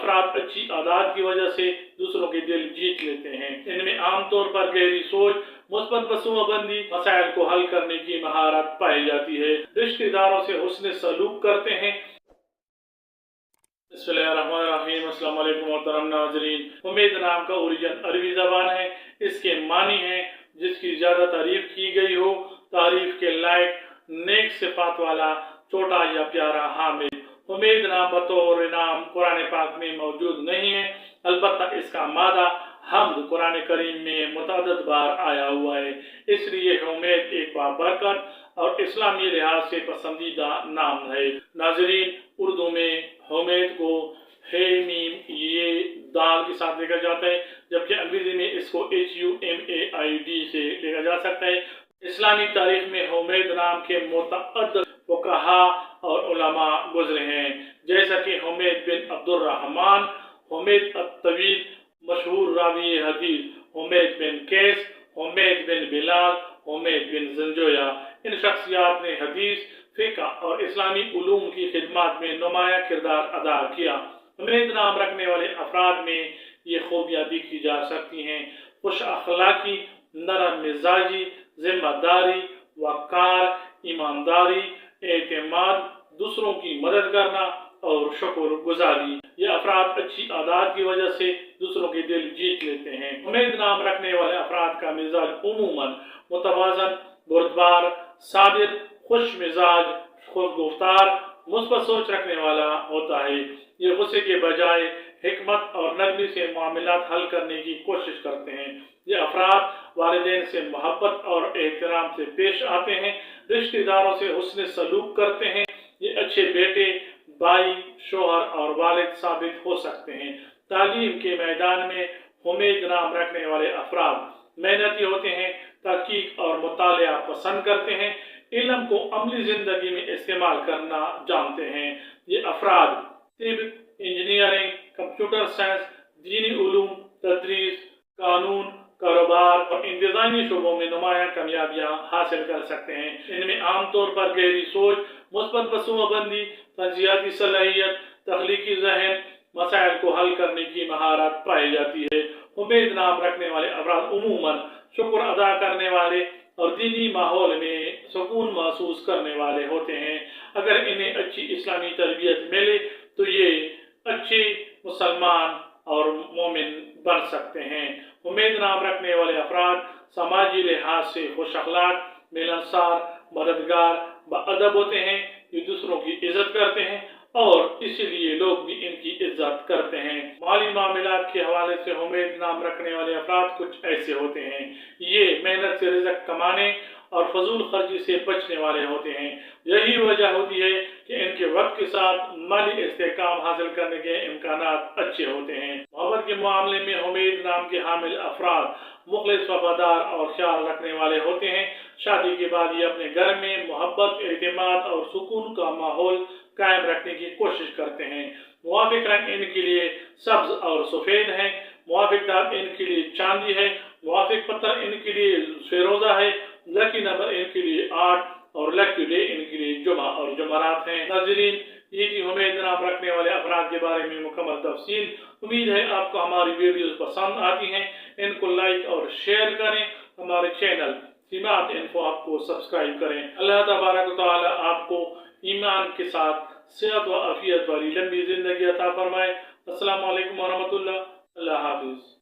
अफराद अच्छी आदत की वजह से दूसरों के दिल जीत लेते हैं। इनमें आमतौर पर गहरी सोच, मुस्बत मनसूबाबंदी, मसाइल को हल करने की महारत पाई जाती है। रिश्तेदारों से हुस्न सलूक करते हैं। बिस्मिल्लाहिर्रहमानिर्रहीम। अस्सलाम वालेकुम मोहतरम नाज़रीन। उम्मीद नाम का ओरिजिन अरबी ज़बान है। इसके मानी है जिसकी ज़्यादा तारीफ की गई हो, तारीफ के लायक, नेक सिफात वाला, छोटा या प्यारा हामिद। उम्मीद नाम बतौर नाम कुरान पाक में मौजूद नहीं है, अलबत्ता इसका मादा हम्द कुरान करीम में मुतअद्दिद बार आया हुआ है। इसलिए उम्मीद एक बाबरकत और इस्लामी लिहाज से पसंदीदा नाम है। नाज़रीन, उर्दू में हुमैद को हे मीम ये दाल के साथ लिखा जाता है, जबकि अंग्रेजी में इसको HUMAID से लिखा जा सकता है। इस्लामी तारीख में हुमैद नाम के मुतअद्दिद फुक़हा और उलमा गुजरे हैं, जैसा कि हुमैद बिन अब्दुर्रहमान, हुमैद अत-तवील, मशहूर रावी हदीस, हुमैद बिन कैस, हुमैद बिन बिलाल, हुमैद बिन ज़ंजोया। इन शख्सियात ने हदीस, फ़िक़्ह और इस्लामी उलूम की खिदमत में नुमाया किरदार अदा किया। हुमैद नाम रखने वाले अफराद में ये खूबियाँ देखी जा सकती हैं: खुश अखलाकी, नरम मिजाजी, जिम्मेदारी, वक़ार, ईमानदारी, एतमाद, दूसरों की मदद करना और शुक्र गुजारी। ये अफराद अच्छी आदत की वजह से दूसरों के दिल जीत लेते हैं। हुमैद नाम रखने वाले अफराद का मिजाज उमूमन मुतवाज़न, बुर्दबार, साबिर, खुश मिजाज, खुदगुफ्तार, मुस्बत सोच रखने वाला होता है। ये गुस्से के बजाय हिकमत और नरमी से मामलात हल करने की कोशिश करते हैं। ये अफराद वालिदैन से मोहब्बत और एहतराम से पेश आते हैं, रिश्तेदारों से हुस्न सलूक करते हैं। ये अच्छे बेटे, भाई, शोहर और वालिद साबित हो सकते हैं। तालीम के मैदान में हुमैद नाम रखने वाले अफराद मेहनती होते हैं, तहकीक और मुतालिया पसंद करते हैं, इल्म को अमली जिंदगी में इस्तेमाल करना जानते हैं। ये अफराद तिब, इंजीनियरिंग, कंप्यूटर साइंस, दीनी उलूम, तदरीस, कानून, कारोबार और इंतजामी शोबों में नुमाया कामयाबियाँ हासिल कर सकते हैं। इनमें आमतौर पर गहरी सोच, मुस्बत मनसूबाबंदी, तंजियाती सलाहियत, तख्लीकी ज़हन, मसाइल को हल करने की महारत पाई जाती है। हुमैद नाम रखने वाले अफराद उमूमन शुक्र अदा करने वाले और दीनी माहौल में सुकून महसूस करने वाले होते हैं। अगर इन्हें अच्छी इस्लामी तरबियत मिले तो ये अच्छे मुसलमान और मोमिन बन सकते हैं। हुमैद नाम रखने वाले अफराद समाजी लिहाज से खुश अखलाक, मिलनसार, मददगार, बाअदब होते हैं। ये दूसरों की इज्जत करते हैं और इसीलिए लोग भी इनकी इज्जत करते हैं। माली मामलात के हवाले से हुमैद नाम रखने वाले अफराद कुछ ऐसे होते हैं। ये मेहनत से रिज़्क़ कमाने और फजूल खर्ची से बचने वाले होते हैं। यही वजह होती है कि इनके वक्त के साथ माली इस्तेहकाम हासिल करने के इम्कानात अच्छे होते हैं। मोहब्बत के मामले में हुमैद नाम के हामिल अफराद मुखलिस, वफादार और ख्याल रखने वाले होते हैं। शादी के बाद ये अपने घर में मोहब्बत, एतमाद और सुकून का माहौल कायम रखने की कोशिश करते हैं। मुवाफिक रंग इनके लिए सब्ज और सफ़ेद है। मुवाफिक दाग इनके लिए चांदी है। मुवाफिक पत्थर इनके लिए फिरोजा है। लकी नंबर इनके लिए 8 और लकी डे इनके लिए जुमा और जुमरात हैं। नाज़रीन, ये थी हुमैद नाम रखने वाले अफराद के बारे में मुकम्मल तफसील। उम्मीद है आपको हमारी वीडियोस पसंद आती हैं। इनको लाइक और शेयर करें। हमारे चैनल सीमात इन्फो आपको सब्सक्राइब करें। अल्लाह तबारक व तआला आपको ईमान के साथ सेहत व आफियत वाली लंबी जिंदगी अता फरमाए। अस्सलामु अलैकुम व रहमतुल्लाह। अल्लाह हाफिज़।